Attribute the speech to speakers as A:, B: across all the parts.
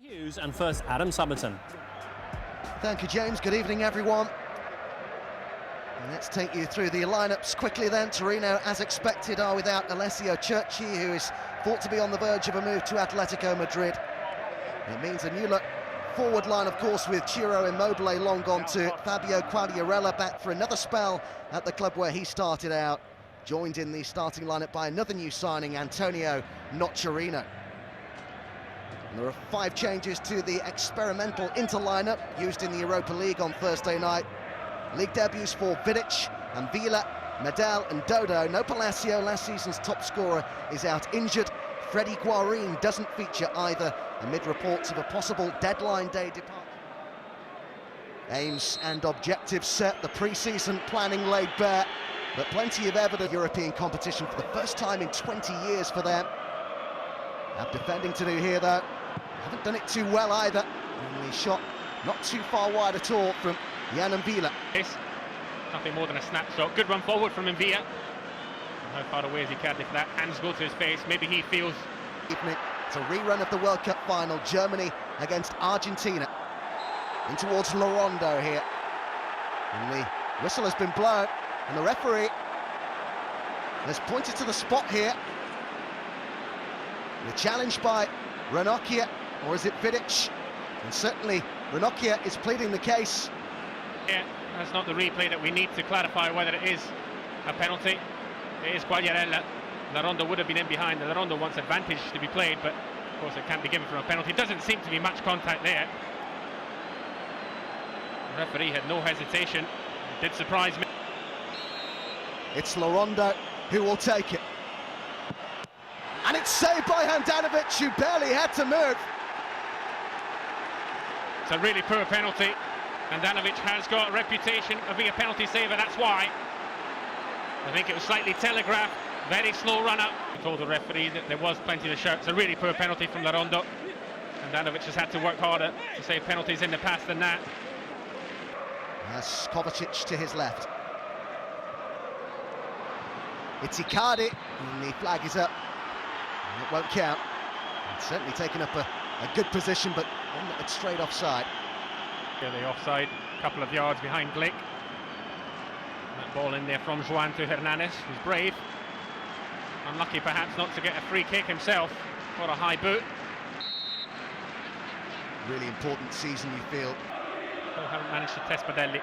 A: Hughes and first Adam Summerton.
B: Thank you, James. Good evening, everyone. And let's take you through the lineups quickly then. Torino, as expected, are without Alessio Cerci, who is thought to be on the verge of a move to Atletico Madrid. It means a new look forward line, of course, with Ciro Immobile long gone to Fabio Quagliarella, back for another spell at the club where he started out. Joined in the starting lineup by another new signing, Antonio Nocerino. And there are 5 changes to the experimental Inter lineup used in the Europa League on Thursday night. League debuts for Vidic and Villa, Medel and Dodo. No Palacio, last season's top scorer, is out injured. Freddie Guarin doesn't feature either, amid reports of a possible deadline day departure. Aims and objectives set, the pre-season planning laid bare, but plenty of evidence. European competition for the first time in 20 years for them. Have defending to do here though. Haven't done it too well either. Only shot not too far wide at all from Jan Villa.
C: Nothing more than a snapshot. Good run forward from Villa. How far away is Icardi for that? Hands go to his face. Maybe he feels...
B: It's a rerun of the World Cup final. Germany against Argentina. In towards Lorondo here. And the whistle has been blown. And the referee has pointed to the spot here. The challenge by Ranocchia, or is it Vidic? And certainly Ranocchia is pleading the case.
C: Yeah, that's not the replay that we need to clarify whether it is a penalty. It is Quagliarella. Lorondo would have been in behind. Lorondo wants advantage to be played, but of course it can't be given from a penalty. Doesn't seem to be much contact there. The referee had no hesitation. It did surprise me.
B: It's Lorondo who will take it. And it's saved by Handanovic, who barely had to move.
C: It's a really poor penalty. Handanovic has got a reputation of being a penalty saver, that's why. I think it was slightly telegraphed, very slow run-up. I told the referee that there was plenty to shout. It's a really poor penalty from Lorondo. Handanovic has had to work harder to save penalties in the past than that.
B: That's Kovacic to his left. It's Icardi, and the flag is up. It won't count. It's certainly taken up a good position, but one that straight offside.
C: Yeah, the offside, a couple of yards behind Glick. That ball in there from Juan to Hernanes, who's brave. Unlucky perhaps not to get a free kick himself for a high boot.
B: Really important season, you feel.
C: Still haven't managed to test Badelli.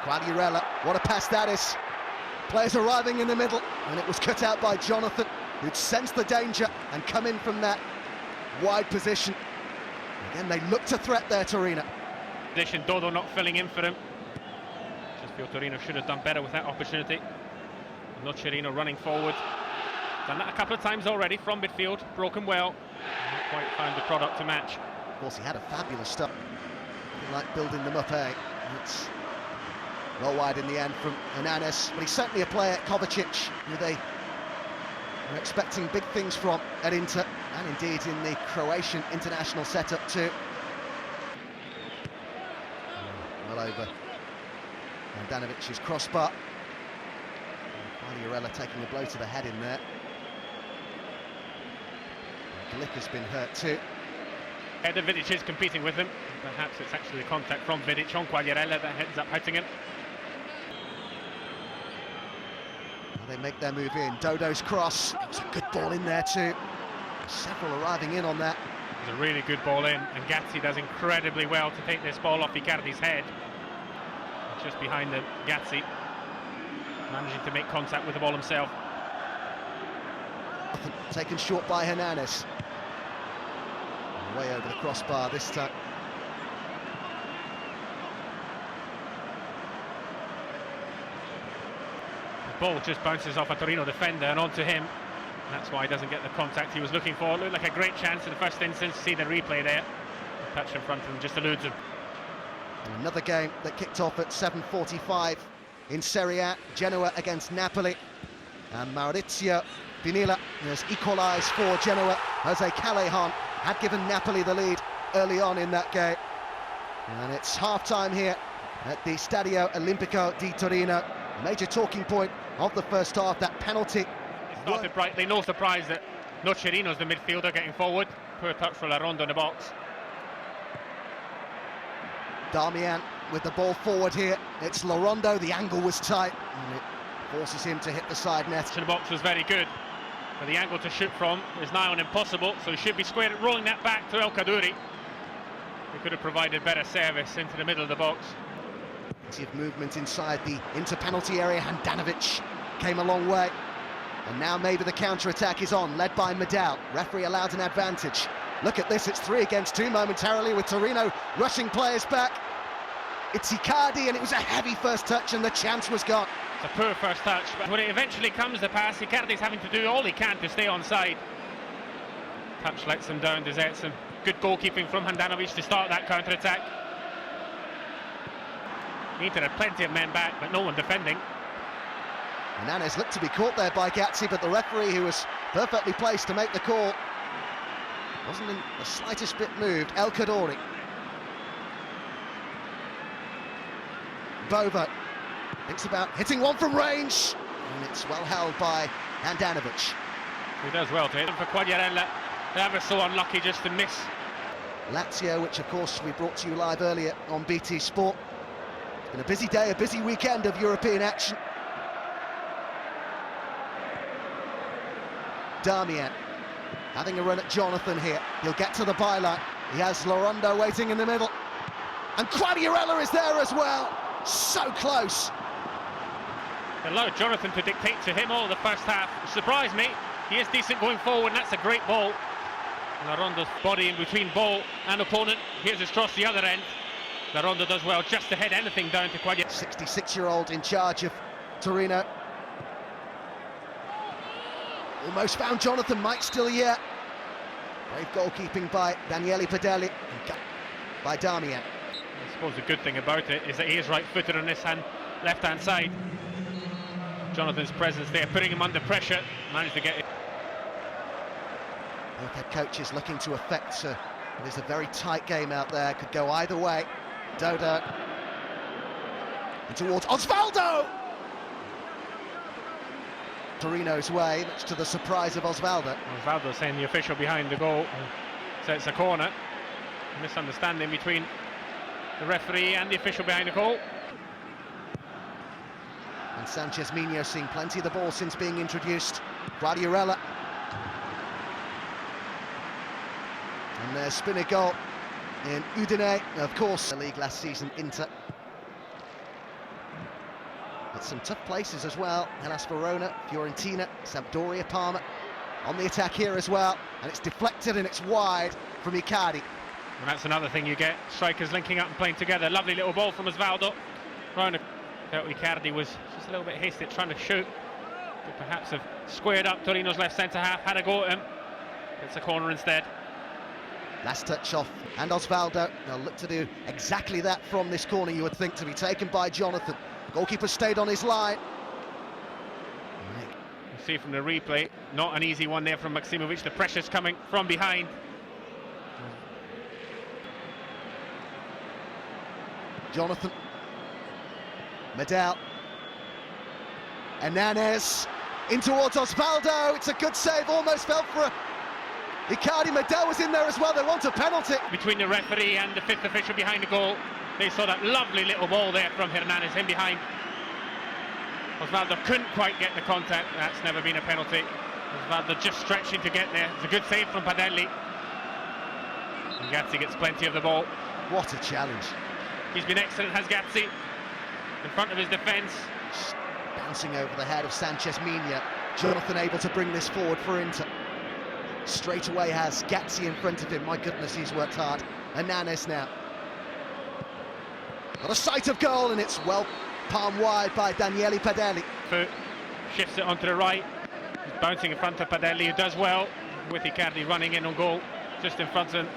B: Quagliarella, what a pass that is. Players arriving in the middle, and it was cut out by Jonathan, who'd sensed the danger and come in from that wide position. Again, they looked a threat there, Torino.
C: Dodo not filling in for him. Just feel Torino should have done better with that opportunity. Nocerino running forward. Done that a couple of times already from midfield. Broken well. Not quite found the product to match.
B: Of course, he had a fabulous start. Like building them up, eh? It's well wide in the end from Hernanes, but he's certainly a player, Kovacic, who they are expecting big things from at Inter, and indeed in the Croatian international setup too. Well over Handanovic's crossbar. Quagliarella taking a blow to the head in there. Glick has been hurt too.
C: Vidic is competing with him. Perhaps it's actually the contact from Vidic on Quagliarella that ends up hurting him.
B: They make their move in. Dodo's cross. It's a good ball in there too. Several arriving in on that.
C: It's a really good ball in, and Gazzi does incredibly well to take this ball off Icardi's head. Just behind the Gazzi, managing to make contact with the ball himself.
B: Taken short by Hernanes. Way over the crossbar this time.
C: The ball just bounces off a Torino defender and onto him. That's why he doesn't get the contact he was looking for. Looked like a great chance in the first instance. See the replay there. The touch in front of him just eludes him.
B: And another game that kicked off at 7:45 in Serie A. Genoa against Napoli. And Maurizio Pinilla has equalised for Genoa. Jose Callejon had given Napoli the lead early on in that game. And it's half-time here at the Stadio Olimpico di Torino. A major talking point of the first half, that penalty.
C: It started brightly, no surprise that Nocerino's the midfielder getting forward. Poor touch for Lorondo in the box.
B: Damian with the ball forward here. It's Lorondo, the angle was tight, and it forces him to hit the side net.
C: The box was very good, but the angle to shoot from is nigh on impossible, so he should be squared, rolling that back to El Kaddouri. He could have provided better service into the middle of the box.
B: Plenty of movement inside the inter-penalty area. Handanovic came a long way. And now maybe the counter-attack is on, led by Medal. Referee allowed an advantage. Look at this, it's 3 against 2 momentarily with Torino rushing players back. It's Icardi, and it was a heavy first touch and the chance was gone.
C: It's a poor first touch, but when it eventually comes the pass, Icardi's having to do all he can to stay onside. Touch lets him down, deserts him. Good goalkeeping from Handanovic to start that counter-attack. Inter had plenty of men back, but no one defending.
B: Hernandez looked to be caught there by Gazzi, but the referee, who was perfectly placed to make the call, wasn't in the slightest bit moved. El Kaddouri. Bova thinks about hitting one from range, and it's well held by Handanovic.
C: He does well to hit him for Quagliarella. They're ever so unlucky just to miss.
B: Lazio, which of course we brought to you live earlier on BT Sport. It's been a busy day, a busy weekend of European action. Damian having a run at Jonathan here. He'll get to the byline. He has Lorondo waiting in the middle. And Quagliarella is there as well. So close.
C: Allowed Jonathan to dictate to him all the first half. Surprised me. He is decent going forward, and that's a great ball. Larondo's body in between ball and opponent. Here's his cross the other end. Larondo does well just to head anything down to Quagliarella.
B: 66-year-old in charge of Torino. Almost found Jonathan, might still yet. Brave goalkeeping by Daniele Padelli and by Damian.
C: I suppose the good thing about it is that he is right-footed on this left-hand side. Jonathan's presence there, putting him under pressure, managed to get it.
B: Both head coaches looking to affect it is a very tight game out there, could go either way. Doda and towards Osvaldo. Torino's way, much to the surprise of Osvaldo.
C: Osvaldo saying the official behind the goal sets a corner. A misunderstanding between the referee and the official behind the goal.
B: And Sanchez Minho seeing plenty of the ball since being introduced. Quagliarella. And there's spinner goal in Udine. Of course, the league last season, Inter. But some tough places as well. Hellas Verona, Fiorentina, Sampdoria, Parma. On the attack here as well. And it's deflected and it's wide from Icardi.
C: And that's another thing you get. Strikers linking up and playing together. Lovely little ball from Osvaldo. Felt Icardi was just a little bit hasty at trying to shoot. Could perhaps have squared up Torino's left centre-half, had a go at him. It's a corner instead.
B: Last touch off, and Osvaldo. They'll look to do exactly that from this corner, you would think, to be taken by Jonathan. Goalkeeper stayed on his line.
C: You see from the replay, not an easy one there from Maksimovic. The pressure's coming from behind.
B: Jonathan. Medal. Hernandez in towards Osvaldo. It's a good save, almost fell for a Icardi. Medal was in there as well. They want a penalty.
C: Between the referee and the fifth official behind the goal, they saw that lovely little ball there from Hernandez in behind. Osvaldo couldn't quite get the contact. That's never been a penalty. Osvaldo just stretching to get there. It's a good save from Padelli. And Gazzi gets plenty of the ball.
B: What a challenge.
C: He's been excellent, has Gazzi, in front of his defence.
B: Bouncing over the head of Sanchez Minho. Jonathan able to bring this forward for Inter. Straight away has Gazzi in front of him. My goodness, he's worked hard. Hernandez now. Got a sight of goal, and it's well palm wide by Daniele Padelli.
C: Foot shifts it onto the right. He's bouncing in front of Padelli, who does well, with Icardi running in on goal, just in front of him.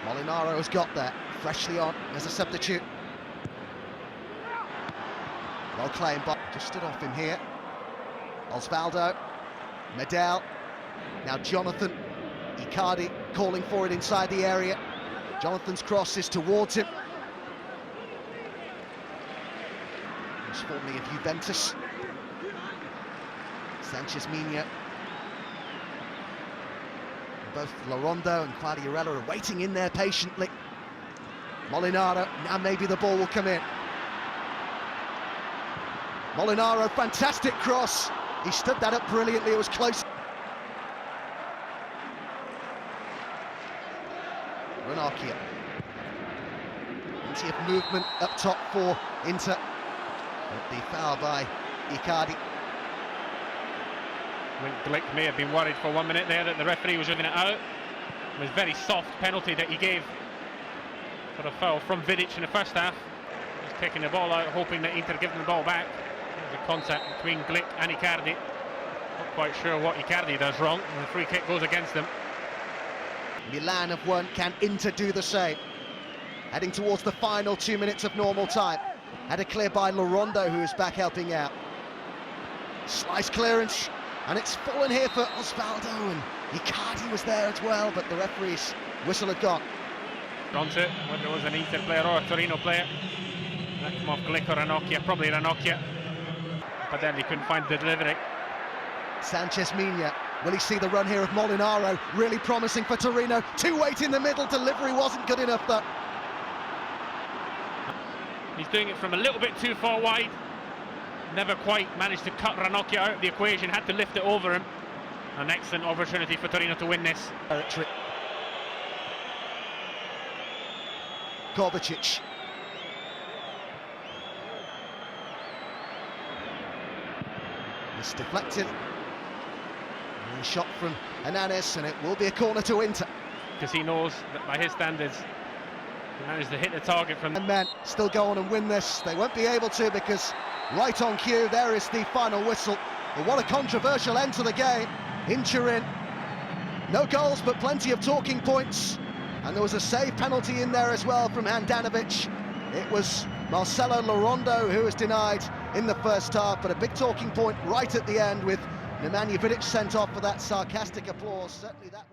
B: Molinaro has got there, freshly on as a substitute. Well claimed, but just stood off him here. Osvaldo, Medal, now Jonathan, Icardi calling for it inside the area. Jonathan's cross is towards him. He's formerly of Juventus. Sanchez Minho. Both Lorondo and Quagliarella are waiting in there patiently. Molinaro, now maybe the ball will come in. Molinaro, fantastic cross. He stood that up brilliantly, it was close. Ranocchia. Plenty of movement up top for Inter. But the foul by Icardi.
C: I think Glick may have been worried for 1 minute there that the referee was giving it out. It was a very soft penalty that he gave for a foul from Vidic in the first half. He's taking the ball out, hoping that Inter give them the ball back. There's a contact between Glick and Icardi. Not quite sure what Icardi does wrong, and the free kick goes against them.
B: Milan have won, can Inter do the same? Heading towards the final 2 minutes of normal time. Had a clear by Lorondo, who is back helping out. Slice clearance, and it's fallen here for Osvaldo, and Icardi was there as well, but the referee's whistle had gone.
C: Onto it, whether it was an Inter player or a Torino player. That come off Glick or Ranocchia, probably Ranocchia. But then he couldn't find the delivery.
B: Sanchez Mina, will he see the run here of Molinaro? Really promising for Torino. Two weight in the middle, delivery wasn't good enough though.
C: He's doing it from a little bit too far wide. Never quite managed to cut Ranocchia out of the equation, had to lift it over him. An excellent opportunity for Torino to win this.
B: Kovacic. It's deflected. And a shot from Hernandez, and it will be a corner to Inter.
C: Because he knows that by his standards, he managed to hit the target from...
B: And men still go on and win this. They won't be able to, because right on cue, there is the final whistle. But what a controversial end to the game in Turin. No goals, but plenty of talking points. And there was a save penalty in there as well from Handanovic. It was Marcelo Lorondo who was denied in the first half, but a big talking point right at the end with Nemanja Vidic sent off for that sarcastic applause. Certainly that